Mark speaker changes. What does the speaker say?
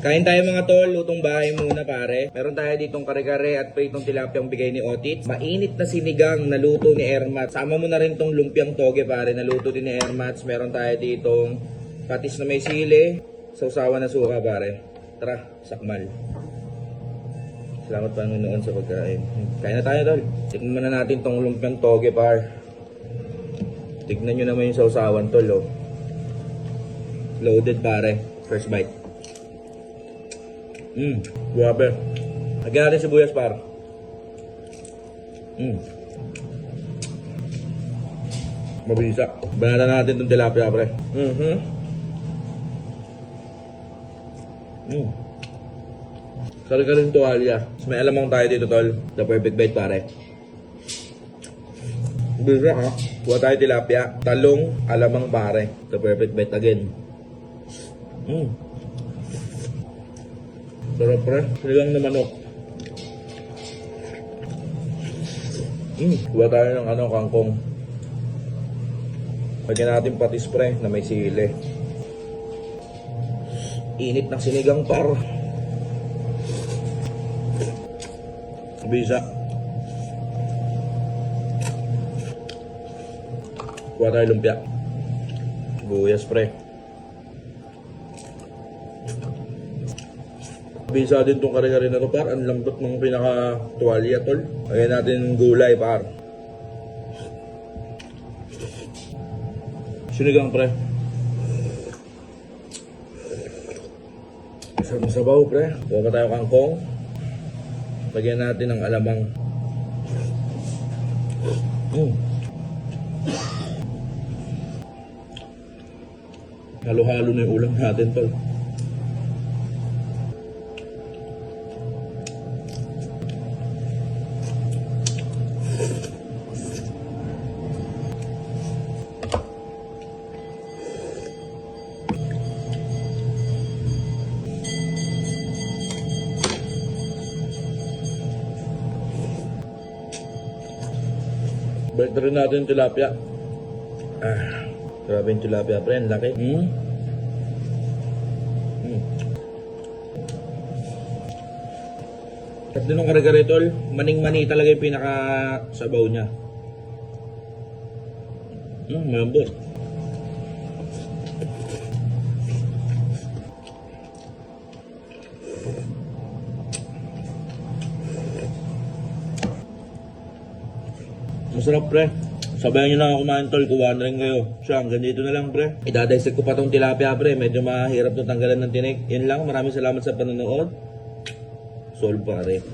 Speaker 1: Kain tayo mga tol, lutong bahay muna pare. Meron tayo ditong kare-kare at pritong tilapia ang bigay ni Otit. Mainit na sinigang na luto ni Ermat. Sama mo na rin tong lumpiang toge pare, na luto din ni Ermat. Meron tayo ditong patis na may sili, sausawan na suka pare. Tara, sakmal. Salamat Panginoon sa pagkain. Kain na tayo tol. Tignan muna natin tong lumpiang toge pare. Tignan nyo naman yung sausawan tol oh. Loaded pare, first bite. Grabe. Lagyan natin sibuyas par. Mabisa. Banatan natin itong tilapia pre. Kari-karing tuwalya. May alamang tayo dito tol. The perfect bite pare. Bisa ha. Kuha tayo tilapia. Talong, alamang pare. The perfect bite again. Sarap pre, sinigang na manok. Kuha tayo ng kangkong. Lagyan natin patis pre na may sili. Init ng sinigang par. Bisa. Kuha tayo lumpia. Sibuyas pre. Bisa din itong kare-kare na ito par. Ang lambot ng pinaka-tuwalya tol. Lagyan natin gulay par. Sinigang pre. Sabaw pre. Kuha pa tayo kangkong. Lagyan natin ng alamang. Halo-halo na yung ulam natin tol. Balik na rin natin yung tilapia. Grabe yung tilapia pre, ang laki. At din ng kare-kare tol, maning-mani talaga yung pinaka-sabaw niya. Malambot. Masarap pre. Sabayan nyo na ako kumain tol, kuha na rin kayo. So hanggang dito na lang pre. Idadisect ko pa tong tilapia pre. Medyo mahirap to tanggalan ng tinik. Yan lang, maraming salamat sa panonood. Solve pare.